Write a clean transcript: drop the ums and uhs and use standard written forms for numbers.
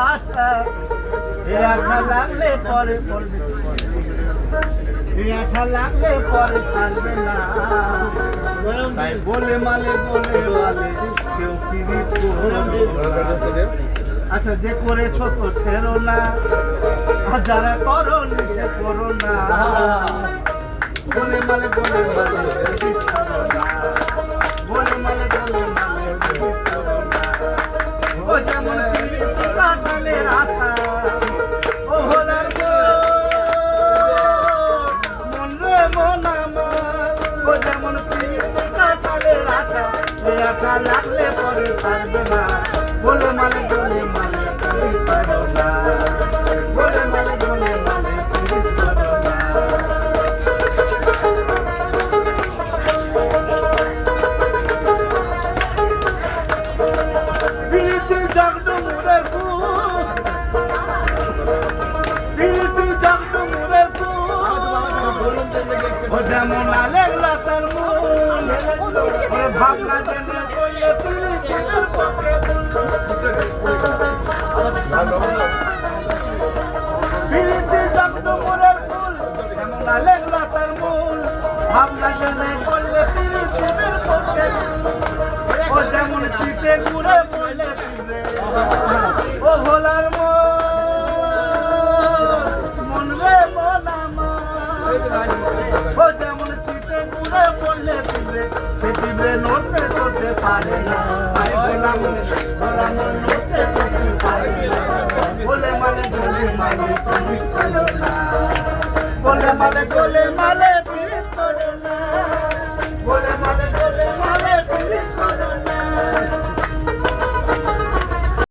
আশা এই আশা লাগলে পরে পড়বে এই আশা লাগলে পরে থাকবে না তাই বলে মালে কেউ পিরিত করবে আচ্ছা যে করেছো তো ছেড়ো না আর যারা করো সে করো না বলে মালে বলে মালে ও যেমন কাটালের আশা ও হলার মন রে মন আমার ও যেমন কাটালের আশা এই আশা লাগলে পরে পারবে না বলে মালে তুমি পারো না বলে মালে তুমি পারো না প্রীতি জগড মুরের ফুল প্রীতি জগড মুরের ফুল ও যেমন আলেক লতার মূল ভাবনা জেনে কইলে প্রীতির পক্ষে প্রীতি জগড মুরের ফুল যেমন আলেক লতার মূল ভাবনা জেনে করলে প্রীতির পক্ষে ও যেমন চিটে ঘুরে পড়লে ও ভোলার মন রে মন আমার ও যেমন চিটে ঘুরে পড়লে পিঁপড়ে সে পিঁপড়ে নড়তে চড়তে পারে না ভোলা মন নড়তে চড়তে পারে না বলে মালে তুমি চলো না বলে মালে পিরিত করো না বলে মালে পিরিত করো না